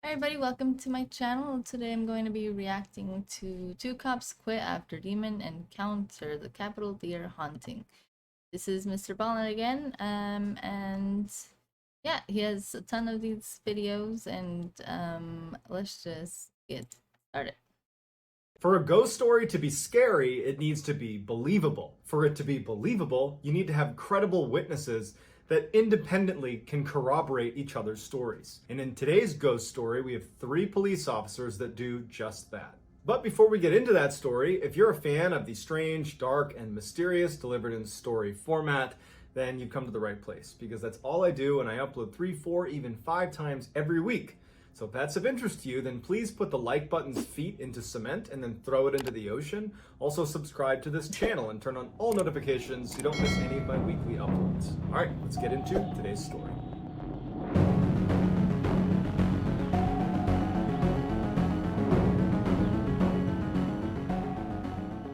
Hi everybody, welcome to my channel. Today I'm going to be reacting to Two Cops Quit After Demon Encounter the Capitol Theater Haunting. This is Mr. Ballen again, and yeah, he has a ton of these videos, and let's just get started. For a ghost story to be scary, it needs to be believable. For it to be believable, you need to have credible witnesses that independently can corroborate each other's stories. And in today's ghost story, we have 3 police officers that do just that. But before we get into that story, if you're a fan of the strange, dark, and mysterious delivered in story format, then you've come to the right place, because that's all I do, and I upload 3, 4, even 5 times every week. So if that's of interest to you, then please put the like button's feet into cement and then throw it into the ocean. Also subscribe to this channel and turn on all notifications so you don't miss any of my weekly uploads. All right, let's get into today's story.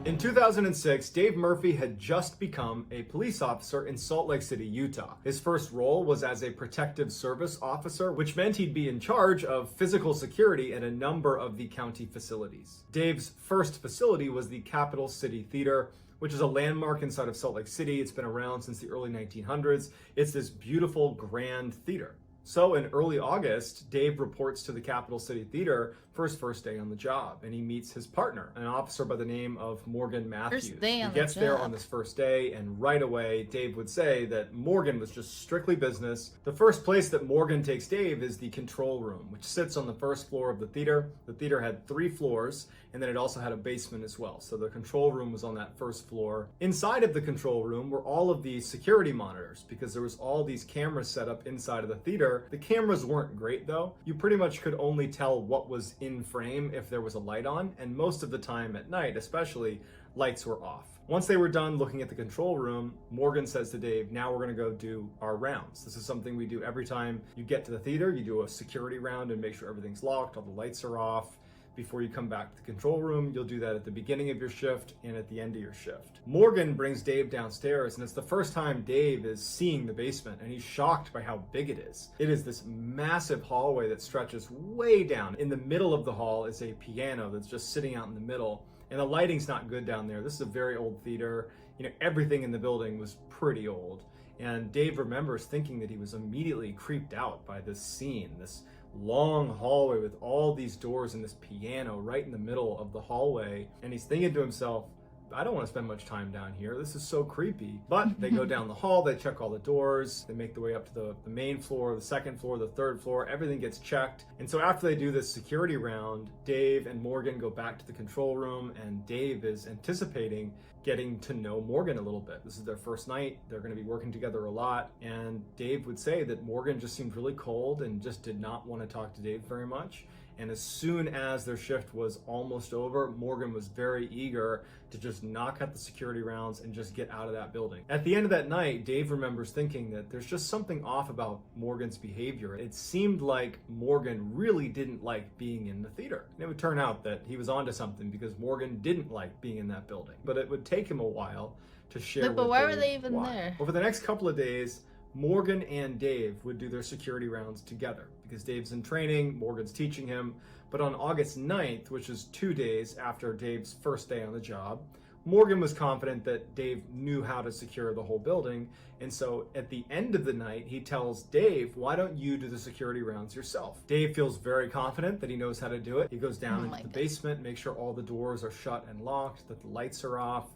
In 2006, Dave Murphy had just become a police officer in Salt Lake City, Utah. His first role was as a protective service officer, which meant he'd be in charge of physical security at a number of the county facilities. Dave's first facility was the Capitol City Theater, which is a landmark inside of Salt Lake City. It's been around since the early 1900s. It's this beautiful, grand theater. So in early August, Dave reports to the Capitol City Theater for his first day on the job, and he meets his partner, an officer by the name of Morgan Matthews. He gets there on this first day, and right away, Dave would say that Morgan was just strictly business. The first place that Morgan takes Dave is the control room, which sits on the first floor of the theater. The theater had 3 floors, and then it also had a basement as well. So the control room was on that first floor. Inside of the control room were all of the security monitors, because there was all these cameras set up inside of the theater. The cameras weren't great though. You pretty much could only tell what was in frame if there was a light on, and most of the time at night especially, lights were off. Once they were done looking at the control room, Morgan says to Dave, now we're gonna go do our rounds. This is something we do every time you get to the theater. You do a security round and make sure everything's locked, all the lights are off. Before you come back to the control room, you'll do that at the beginning of your shift and at the end of your shift. Morgan brings Dave downstairs, and it's the first time Dave is seeing the basement, and he's shocked by how big it is. It is this massive hallway that stretches way down. In the middle of the hall is a piano that's just sitting out in the middle, and the lighting's not good down there. This is a very old theater. You know, everything in the building was pretty old. And Dave remembers thinking that he was immediately creeped out by this scene, this long hallway with all these doors and this piano right in the middle of the hallway. And he's thinking to himself, I don't want to spend much time down here. This is so creepy. But they go down the hall, they check all the doors, they make their way up to the main floor, the second floor, the third floor, everything gets checked. And so after they do this security round, Dave and Morgan go back to the control room, and Dave is anticipating getting to know Morgan a little bit. This is their first night. They're going to be working together a lot. And Dave would say that Morgan just seemed really cold and just did not want to talk to Dave very much. And as soon as their shift was almost over, Morgan was very eager to just knock out the security rounds and just get out of that building. At the end of that night, Dave remembers thinking that there's just something off about Morgan's behavior. It seemed like Morgan really didn't like being in the theater. And it would turn out that he was onto something, because Morgan didn't like being in that building. But it would take him a while to share with But why Dave were they even why. there? Over the next couple of days, Morgan and Dave would do their security rounds together, because Dave's in training, Morgan's teaching him. But on August 9th, which is 2 days after Dave's first day on the job, Morgan was confident that Dave knew how to secure the whole building. And so at the end of the night, he tells Dave, why don't you do the security rounds yourself? Dave feels very confident that he knows how to do it. He goes down into the basement, makes sure all the doors are shut and locked, that the lights are off,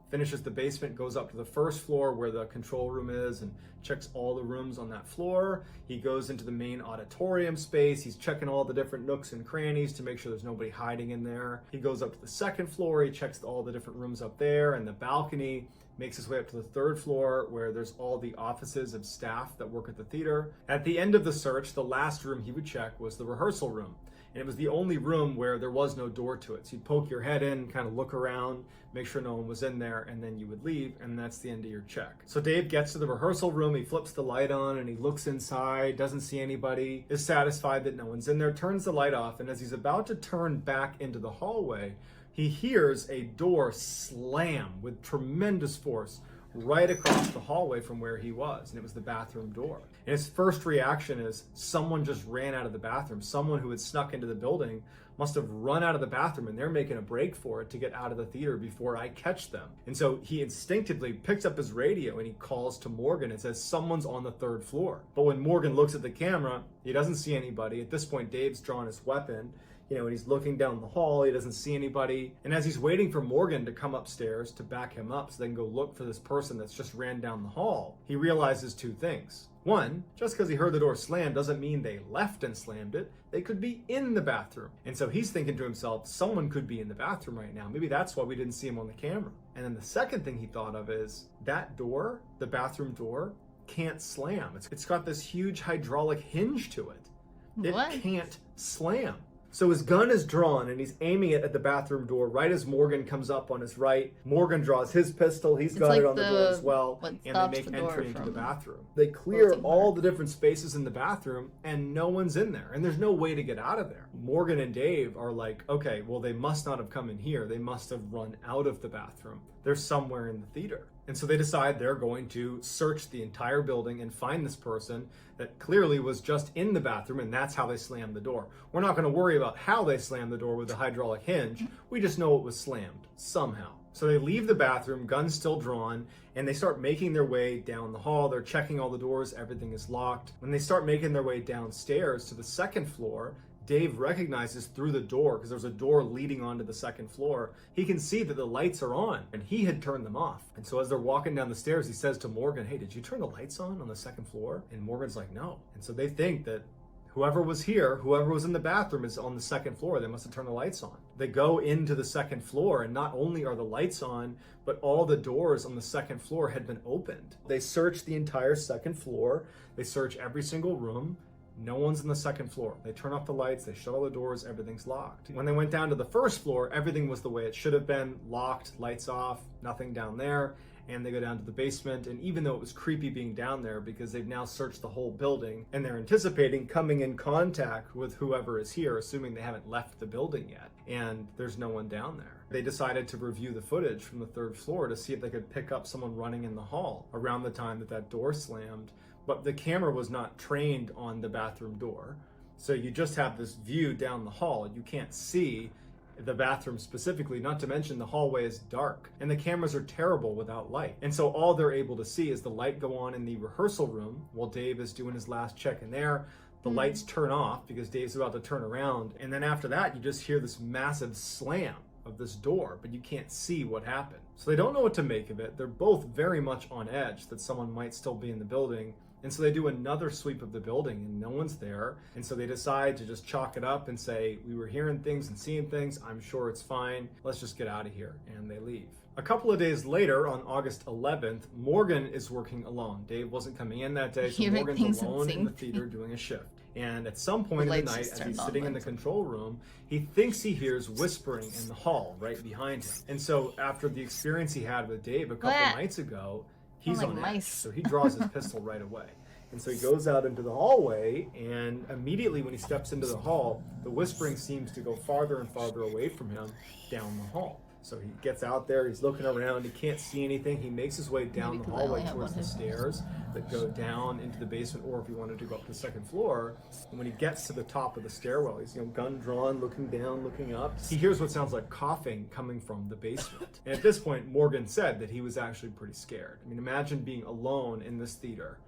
finishes the basement, goes up to the first floor where the control room is, and checks all the rooms on that floor. He goes into the main auditorium space. He's checking all the different nooks and crannies to make sure there's nobody hiding in there. He goes up to the second floor. He checks all the different rooms up there and the balcony. Makes his way up to the third floor, where there's all the offices of staff that work at the theater. At the end of the search, the last room he would check was the rehearsal room. And it was the only room where there was no door to it. So you'd poke your head in, kind of look around, make sure no one was in there, and then you would leave, and that's the end of your check. So Dave gets to the rehearsal room, he flips the light on, and he looks inside, doesn't see anybody, is satisfied that no one's in there, turns the light off, and as he's about to turn back into the hallway, he hears a door slam with tremendous force right across the hallway from where he was, and it was the bathroom door. And his first reaction is someone just ran out of the bathroom. Someone who had snuck into the building must have run out of the bathroom, and they're making a break for it to get out of the theater before I catch them. And so he instinctively picks up his radio and he calls to Morgan and says someone's on the 3rd floor. But when Morgan looks at the camera, he doesn't see anybody. At this point, Dave's drawn his weapon, and he's looking down the hall. He doesn't see anybody. And as he's waiting for Morgan to come upstairs to back him up so they can go look for this person that's just ran down the hall, he realizes 2 things. One, just because he heard the door slam doesn't mean they left and slammed it. They could be in the bathroom. And so he's thinking to himself, someone could be in the bathroom right now. Maybe that's why we didn't see him on the camera. And then the second thing he thought of is that door, the bathroom door, can't slam. It's got this huge hydraulic hinge to it. What? It can't slam. So his gun is drawn and he's aiming it at the bathroom door right as Morgan comes up on his right. Morgan draws his pistol. He's got it on the door as well. And they make entry into the bathroom. They clear all the different spaces in the bathroom and no one's in there. And there's no way to get out of there. Morgan and Dave are like, okay, well, they must not have come in here. They must have run out of the bathroom. They're somewhere in the theater. And so they decide they're going to search the entire building and find this person that clearly was just in the bathroom, and that's how they slammed the door. We're not going to worry about how they slammed the door with the hydraulic hinge. We just know it was slammed somehow. So they leave the bathroom, guns still drawn, and they start making their way down the hall. They're checking all the doors, everything is locked. When they start making their way downstairs to the 2nd floor, Dave recognizes through the door, because there's a door leading onto the 2nd floor, he can see that the lights are on, and he had turned them off. And so as they're walking down the stairs, he says to Morgan, hey, did you turn the lights on the 2nd floor? And Morgan's like, no. And so they think that whoever was here, whoever was in the bathroom is on the 2nd floor. They must have turned the lights on. They go into the 2nd floor, and not only are the lights on, but all the doors on the 2nd floor had been opened. They search the entire 2nd floor. They search every single room. No one's in the 2nd floor. They turn off the lights, they shut all the doors, everything's locked. When they went down to the 1st floor, everything was the way it should have been, locked, lights off, nothing down there. And they go down to the basement, and even though it was creepy being down there because they've now searched the whole building and they're anticipating coming in contact with whoever is here, assuming they haven't left the building yet, and there's no one down there. They decided to review the footage from the 3rd floor to see if they could pick up someone running in the hall around the time that that door slammed. But the camera was not trained on the bathroom door. So you just have this view down the hall. You can't see the bathroom specifically, not to mention the hallway is dark and the cameras are terrible without light. And so all they're able to see is the light go on in the rehearsal room while Dave is doing his last check in there. The lights turn off because Dave's about to turn around. And then after that, you just hear this massive slam of this door, but you can't see what happened. So they don't know what to make of it. They're both very much on edge that someone might still be in the building. And so they do another sweep of the building and no one's there. And so they decide to just chalk it up and say, we were hearing things and seeing things. I'm sure it's fine. Let's just get out of here. And they leave. A couple of days later, on August 11th, Morgan is working alone. Dave wasn't coming in that day, so Morgan's alone in the theater doing a shift. And at some point in the night, as he's sitting in the control room, he thinks he hears whispering in the hall right behind him. And so after the experience he had with Dave a couple nights ago, he's on edge. So he draws his pistol right away. And so he goes out into the hallway, and immediately when he steps into the hall, the whispering seems to go farther and farther away from him down the hall. So he gets out there, he's looking around, he can't see anything. He makes his way down the hallway towards the stairs that go down into the basement, or if he wanted to go up to the second floor. And when he gets to the top of the stairwell, he's gun drawn, looking down, looking up. He hears what sounds like coughing coming from the basement. And at this point, Morgan said that he was actually pretty scared. I mean, imagine being alone in this theater.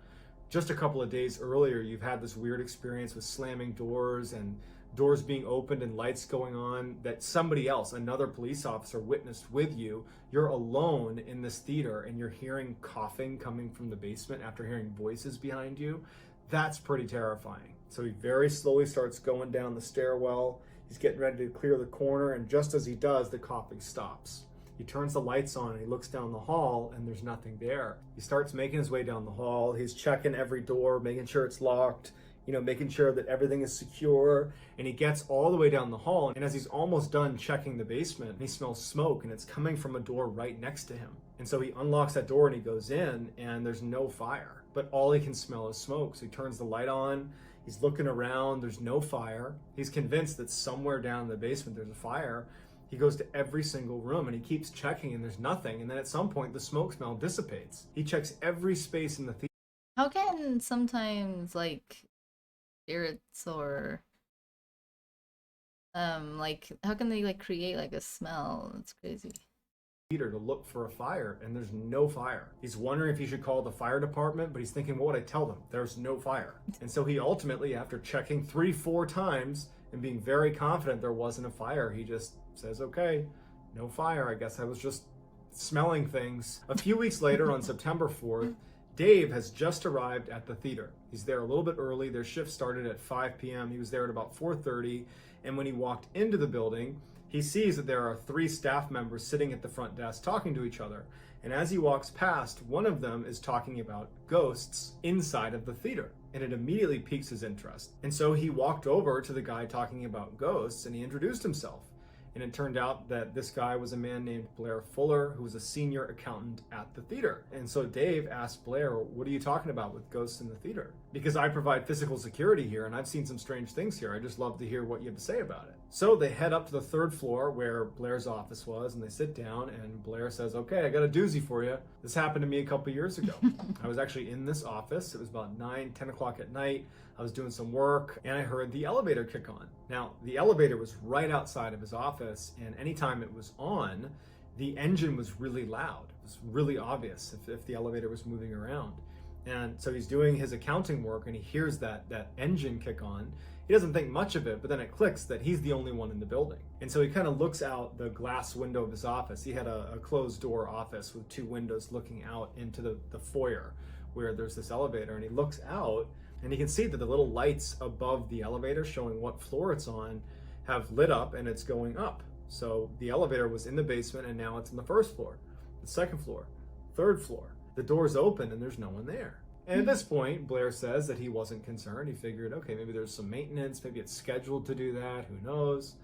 Just a couple of days earlier, you've had this weird experience with slamming doors and doors being opened and lights going on that somebody else, another police officer, witnessed with you. You're alone in this theater and you're hearing coughing coming from the basement after hearing voices behind you. That's pretty terrifying. So he very slowly starts going down the stairwell. He's getting ready to clear the corner, and just as he does, the coughing stops. He turns the lights on and he looks down the hall and there's nothing there. He starts making his way down the hall. He's checking every door, making sure it's locked, making sure that everything is secure. And he gets all the way down the hall. And as he's almost done checking the basement, he smells smoke, and it's coming from a door right next to him. And so he unlocks that door and he goes in, and there's no fire, but all he can smell is smoke. So he turns the light on. He's looking around. There's no fire. He's convinced that somewhere down in the basement there's a fire. He goes to every single room and he keeps checking and there's nothing. And then at some point, the smoke smell dissipates. He checks every space in the theater. How can sometimes, like, spirits or like, how can they like create like a smell? That's crazy. To look for a fire, and there's no fire. He's wondering if he should call the fire department, but he's thinking, what would I tell them? There's no fire. And so he ultimately, after checking 3-4 times and being very confident there wasn't a fire, he just says, okay, no fire. I guess I was just smelling things. A few weeks later, on September 4th, Dave has just arrived at the theater. He's there a little bit early. Their shift started at 5 p.m. He was there at about 4:30, and when he walked into the building, he sees that there are 3 staff members sitting at the front desk talking to each other. And as he walks past, one of them is talking about ghosts inside of the theater. And it immediately piques his interest. And so he walked over to the guy talking about ghosts and he introduced himself. And it turned out that this guy was a man named Blair Fuller, who was a senior accountant at the theater. And so Dave asked Blair, what are you talking about with ghosts in the theater? Because I provide physical security here and I've seen some strange things here. I'd just love to hear what you have to say about it. So they head up to the 3rd floor where Blair's office was and they sit down and Blair says, okay, I got a doozy for you. This happened to me a couple years ago. I was actually in this office. It was about 9-10 o'clock at night. I was doing some work and I heard the elevator kick on. Now, the elevator was right outside of his office, and anytime it was on, the engine was really loud. It was really obvious if the elevator was moving around. And so he's doing his accounting work and he hears that engine kick on. He doesn't think much of it, but then it clicks that he's the only one in the building. And so he kind of looks out the glass window of his office. He had a closed door office with 2 windows looking out into the foyer where there's this elevator, and he looks out and he can see that the little lights above the elevator showing what floor it's on have lit up and it's going up. So the elevator was in the basement and now it's on the 1st floor, the 2nd floor, 3rd floor. The door's open and there's no one there. And at this point, Blair says that he wasn't concerned. He figured, okay, maybe there's some maintenance, maybe it's scheduled to do that, who knows?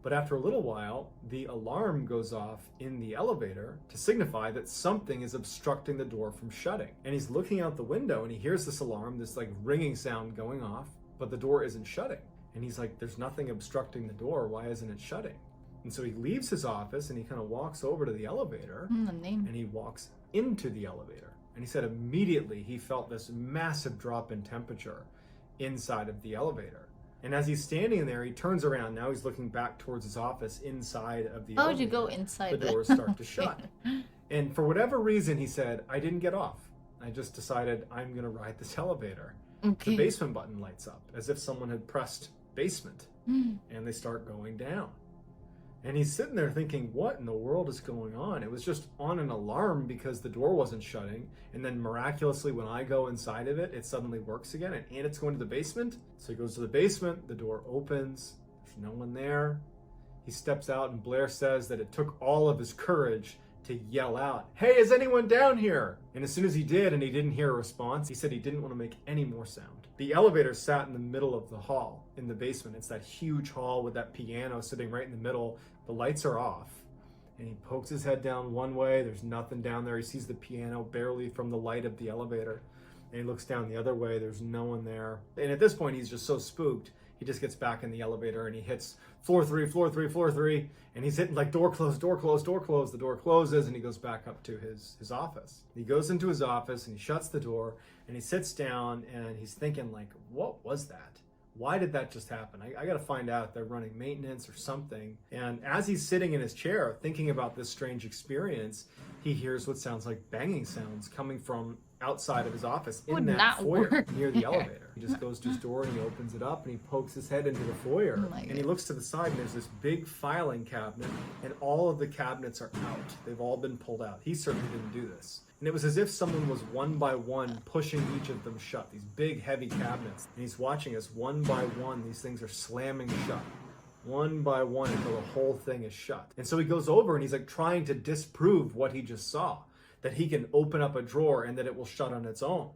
But after a little while, the alarm goes off in the elevator to signify that something is obstructing the door from shutting. And he's looking out the window and he hears this alarm, this like ringing sound going off, but the door isn't shutting. And he's like, there's nothing obstructing the door. Why isn't it shutting? And so he leaves his office and he kind of walks over to the elevator and he walks into the elevator. And he said immediately he felt this massive drop in temperature inside of the elevator. And as he's standing there, he turns around. Now he's looking back towards his office inside of the elevator. How would you go inside the doors start to shut. And for whatever reason, he said, I didn't get off. I just decided I'm going to ride this elevator. Okay. The basement button lights up as if someone had pressed basement. And they start going down. And he's sitting there thinking, what in the world is going on? It was just on an alarm because the door wasn't shutting. And then miraculously, when I go inside of it, it suddenly works again. And it's going to the basement. So he goes to the basement. The door opens. There's no one there. He steps out and Blair says that it took all of his courage to yell out, hey, is anyone down here? And as soon as he did and he didn't hear a response, he said he didn't want to make any more sound. The elevator sat in the middle of the hall in the basement. It's that huge hall with that piano sitting right in the middle. The lights are off. And he pokes his head down one way. There's nothing down there. He sees the piano barely from the light of the elevator. And he looks down the other way. There's no one there. And at this point, he's just so spooked. He just gets back in the elevator and he hits floor 3, floor 3, floor 3. And he's hitting like door closed, door closed, door closed. The door closes and he goes back up to his office. He goes into his office and he shuts the door and he sits down and he's thinking like, what was that? Why did that just happen? I got to find out if they're running maintenance or something. And as he's sitting in his chair thinking about this strange experience, he hears what sounds like banging sounds coming from outside of his office in that foyer near the elevator. He just goes to his door and he opens it up and he pokes his head into the foyer and he looks to the side and there's this big filing cabinet and all of the cabinets are out. They've all been pulled out. He certainly didn't do this. And it was as if someone was one by one pushing each of them shut, these big heavy cabinets. And he's watching as one by one these things are slamming shut. One by one until the whole thing is shut. And so he goes over and he's like trying to disprove what he just saw. That he can open up a drawer and that it will shut on its own.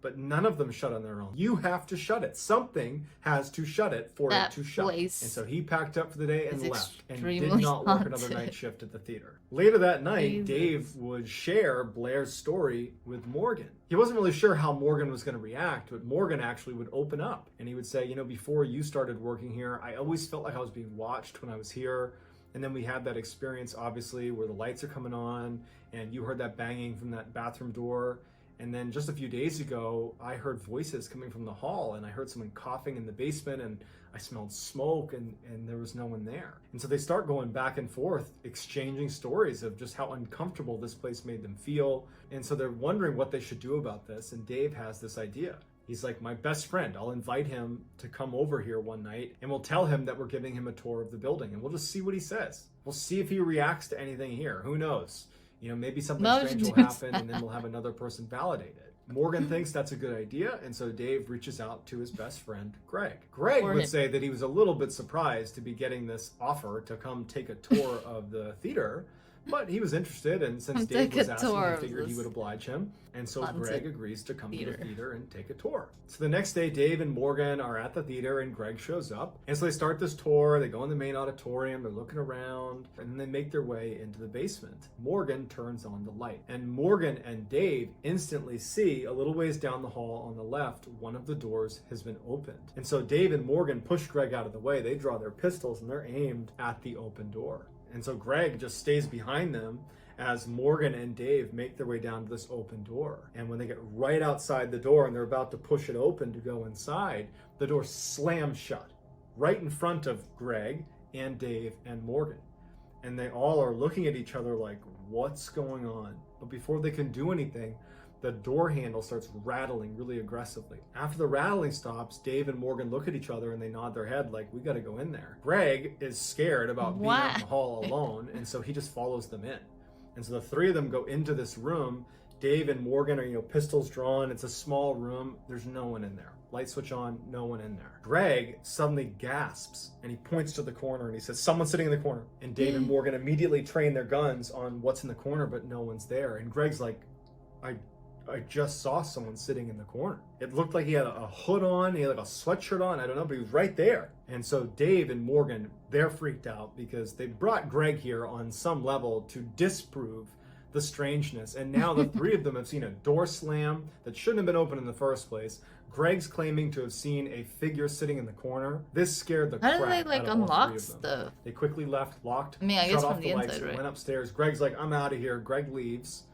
But none of them shut on their own. You have to shut it. Something has to shut it for it to shut. And so he packed up for the day and left and did not work another night shift at the theater. Later that night, Dave would share Blair's story with Morgan. He wasn't really sure how Morgan was going to react, but Morgan actually would open up and he would say, you know, before you started working here, I always felt like I was being watched when I was here. And then we had that experience, obviously, where the lights are coming on and you heard that banging from that bathroom door. And then just a few days ago, I heard voices coming from the hall, and I heard someone coughing in the basement, and I smelled smoke, and there was no one there. And so they start going back and forth, exchanging stories of just how uncomfortable this place made them feel. And so they're wondering what they should do about this. And Dave has this idea. He's like, my best friend, I'll invite him to come over here one night, and we'll tell him that we're giving him a tour of the building, and we'll just see what he says. We'll see if he reacts to anything here. Who knows? You know, maybe something strange will happen, and then we'll have another person validate it. Morgan thinks that's a good idea, and so Dave reaches out to his best friend, Greg. Greg would say that he was a little bit surprised to be getting this offer to come take a tour of the theater, but he was interested, and since Dave was asking, he figured he would oblige him. And so Greg agrees to come to the theater and take a tour. So the next day, Dave and Morgan are at the theater, and Greg shows up. And so they start this tour. They go in the main auditorium. They're looking around, and then they make their way into the basement. Morgan turns on the light, and Morgan and Dave instantly see a little ways down the hall on the left, one of the doors has been opened. And so Dave and Morgan push Greg out of the way. They draw their pistols, and they're aimed at the open door. And so Greg just stays behind them as Morgan and Dave make their way down to this open door. And when they get right outside the door and they're about to push it open to go inside, the door slams shut right in front of Greg and Dave and Morgan. And they all are looking at each other like, what's going on? But before they can do anything, the door handle starts rattling really aggressively. After the rattling stops, Dave and Morgan look at each other and they nod their head like, we got to go in there. Greg is scared about being out in the hall alone, and so he just follows them in. And so the three of them go into this room. Dave and Morgan are, pistols drawn. It's a small room. There's no one in there. Light switch on, no one in there. Greg suddenly gasps and he points to the corner and he says, someone's sitting in the corner. And Dave and Morgan immediately train their guns on what's in the corner, but no one's there. And Greg's like, I just saw someone sitting in the corner. It looked like he had a hood on, he had like a sweatshirt on, I don't know, but he was right there. And so Dave and Morgan, they're freaked out because they brought Greg here on some level to disprove the strangeness. And now the three of them have seen a door slam that shouldn't have been open in the first place. Greg's claiming to have seen a figure sitting in the corner. This scared the crap out of all three of them. How did they unlock stuff? They quickly left, locked, I guess shut from off the the lights, inside, right? went upstairs. Greg's like, I'm out of here. Greg leaves.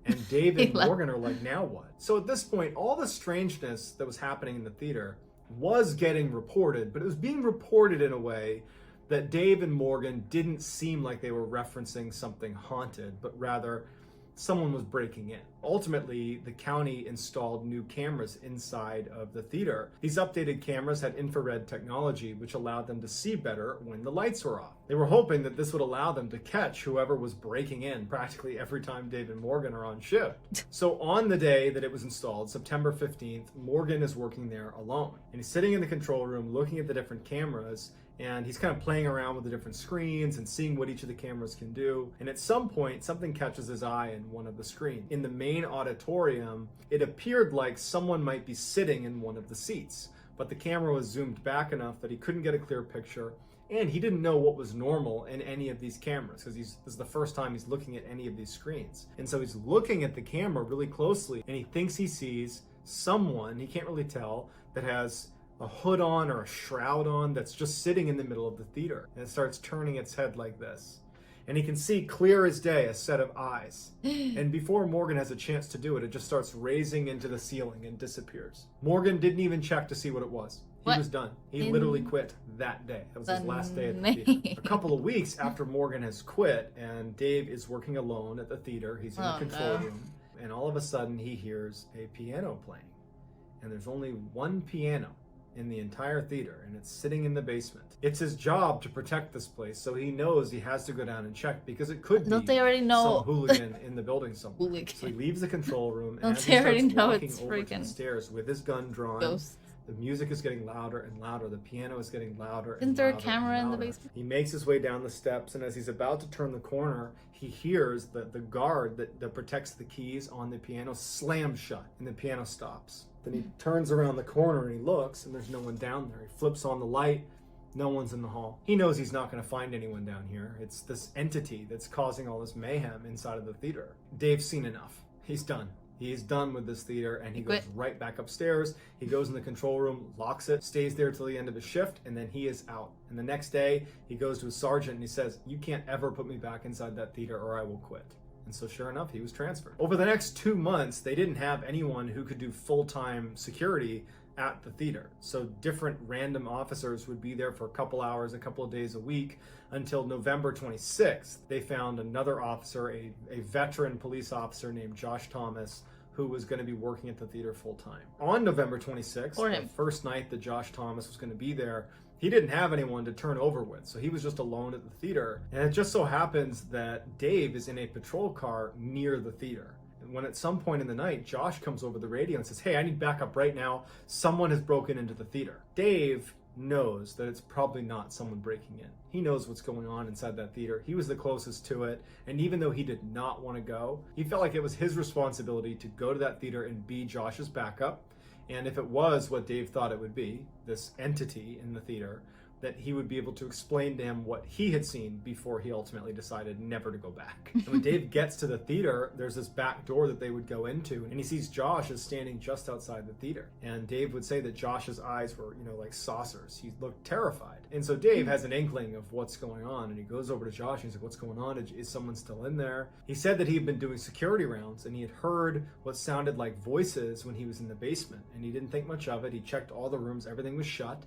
And Dave and Morgan are like, now what? So at this point, all the strangeness that was happening in the theater was getting reported, but it was being reported in a way that Dave and Morgan didn't seem like they were referencing something haunted, but rather someone was breaking in. Ultimately, the county installed new cameras inside of the theater. These updated cameras had infrared technology, which allowed them to see better when the lights were off. They were hoping that this would allow them to catch whoever was breaking in practically every time Dave and Morgan are on shift. So on the day that it was installed, September 15th, Morgan is working there alone. And he's sitting in the control room looking at the different cameras, and he's kind of playing around with the different screens and seeing what each of the cameras can do. And at some point, something catches his eye in one of the screens. In the main auditorium, it appeared like someone might be sitting in one of the seats, but the camera was zoomed back enough that he couldn't get a clear picture, and he didn't know what was normal in any of these cameras because this is the first time he's looking at any of these screens. And so he's looking at the camera really closely, and he thinks he sees someone, he can't really tell, that has a hood on or a shroud on that's just sitting in the middle of the theater. And it starts turning its head like this. And he can see clear as day a set of eyes. And before Morgan has a chance to do it, it just starts raising into the ceiling and disappears. Morgan didn't even check to see what it was. He was done. He literally quit that day. That was his last day at the theater. A couple of weeks after Morgan has quit and Dave is working alone at the theater, he's in the control room, and all of a sudden he hears a piano playing. And there's only one piano in the entire theater, and it's sitting in the basement. It's his job to protect this place, so he knows he has to go down and check because it could be they already know? some hooligan in the building somewhere. So he leaves the control room, and Don't as they he already starts know walking it's over to the freaking stairs with his gun drawn, ghosts? the music is getting louder and louder. The piano is getting louder and Isn't there a louder camera and in the louder. basement? He makes his way down the steps, and as he's about to turn the corner, he hears the guard that protects the keys on the piano slam shut, and the piano stops. Then he turns around the corner and he looks, and there's no one down there. He flips on the light. No one's in the hall. He knows he's not going to find anyone down here. It's this entity that's causing all this mayhem inside of the theater. Dave's seen enough. He's done. He's done with this theater, and he quit. goes right back upstairs. He goes in the control room, locks it, stays there till the end of his shift, and then he is out. And the next day, he goes to his sergeant and he says, "You can't ever put me back inside that theater or I will quit." And so sure enough, he was transferred. Over the next 2 months, they didn't have anyone who could do full-time security at the theater. So different random officers would be there for a couple hours, a couple of days a week, until November 26th. They found another officer, a veteran police officer named Josh Thomas, who was going to be working at the theater full time. On November 26th, the first night that Josh Thomas was going to be there, he didn't have anyone to turn over with, so he was just alone at the theater. And it just so happens that Dave is in a patrol car near the theater. And when at some point in the night, Josh comes over the radio and says, "Hey, I need backup right now. Someone has broken into the theater." Dave knows that it's probably not someone breaking in. He knows what's going on inside that theater. He was the closest to it, and even though he did not want to go, he felt like it was his responsibility to go to that theater and be Josh's backup. And if it was what Dave thought it would be, this entity in the theater, that he would be able to explain to him what he had seen before he ultimately decided never to go back. And when Dave gets to the theater, there's this back door that they would go into, and he sees Josh is standing just outside the theater. And Dave would say that Josh's eyes were, like saucers. He looked terrified. And so Dave has an inkling of what's going on, and he goes over to Josh and he's like, "What's going on? Is someone still in there?" He said that he had been doing security rounds, and he had heard what sounded like voices when he was in the basement, and he didn't think much of it. He checked all the rooms, everything was shut.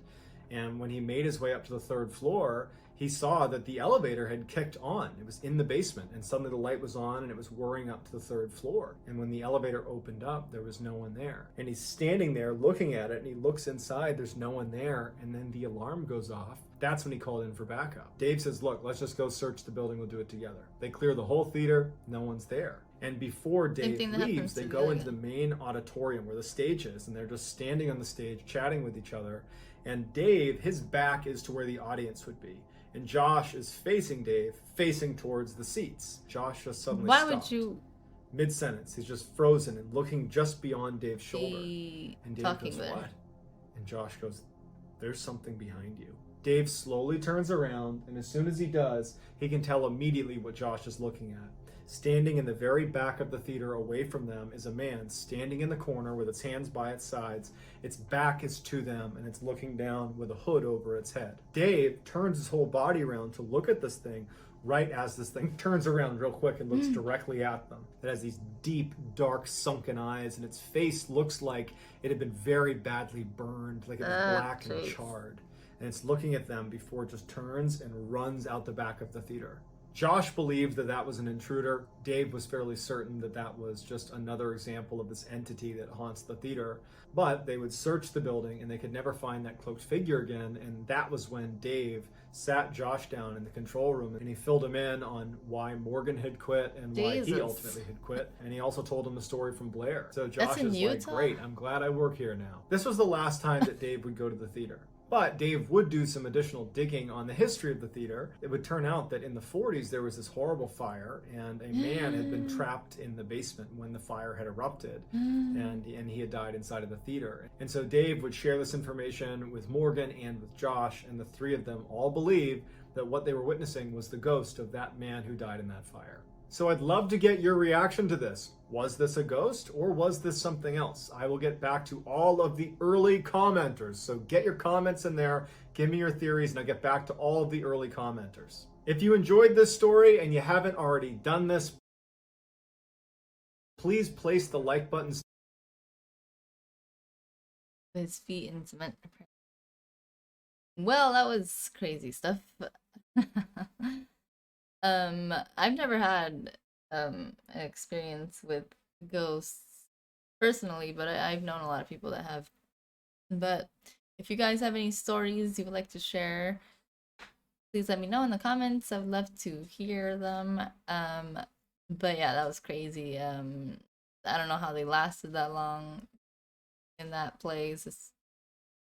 And when he made his way up to the 3rd floor, he saw that the elevator had kicked on. It was in the basement, and suddenly the light was on and it was whirring up to the 3rd floor. And when the elevator opened up, there was no one there. And he's standing there looking at it, and he looks inside, there's no one there, and then the alarm goes off. That's when he called in for backup. Dave says, "Look, let's just go search the building, we'll do it together." They clear the whole theater, no one's there. And before Dave leaves, they go into the main auditorium where the stage is, and they're just standing on the stage chatting with each other. And Dave, his back is to where the audience would be. And Josh is facing Dave, facing towards the seats. Josh just suddenly stopped. Why would you? Mid-sentence, he's just frozen and looking just beyond Dave's shoulder. And Dave goes, there. "What?" And Josh goes, "There's something behind you." Dave slowly turns around, and as soon as he does, he can tell immediately what Josh is looking at. Standing in the very back of the theater away from them is a man standing in the corner with its hands by its sides. Its back is to them, and it's looking down with a hood over its head. Dave turns his whole body around to look at this thing right as this thing turns around real quick and looks directly at them. It has these deep, dark, sunken eyes, and its face looks like it had been very badly burned, like it was black and charred. And it's looking at them before it just turns and runs out the back of the theater. Josh believed that that was an intruder. Dave was fairly certain that that was just another example of this entity that haunts the theater. But they would search the building and they could never find that cloaked figure again. And that was when Dave sat Josh down in the control room and he filled him in on why Morgan had quit and why he ultimately had quit. And he also told him the story from Blair. So Josh is like, "Great, I'm glad I work here now." This was the last time that Dave would go to the theater. But Dave would do some additional digging on the history of the theater. It would turn out that in the 40s there was this horrible fire, and a man had been trapped in the basement when the fire had erupted, and he had died inside of the theater. And so Dave would share this information with Morgan and with Josh, and the three of them all believed that what they were witnessing was the ghost of that man who died in that fire. So I'd love to get your reaction to this. Was this a ghost or was this something else? I will get back to all of the early commenters. So get your comments in there, give me your theories, and I'll get back to all of the early commenters. If you enjoyed this story and you haven't already done this, please place the like button. His feet in cement. Well, that was crazy stuff. I've never had an experience with ghosts personally, but I've known a lot of people that have. But if you guys have any stories you would like to share, please let me know in the comments. I would love to hear them. But yeah, that was crazy. I don't know how they lasted that long in that place. It's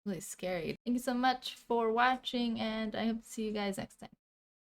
really scary. Thank you so much for watching, and I hope to see you guys next time.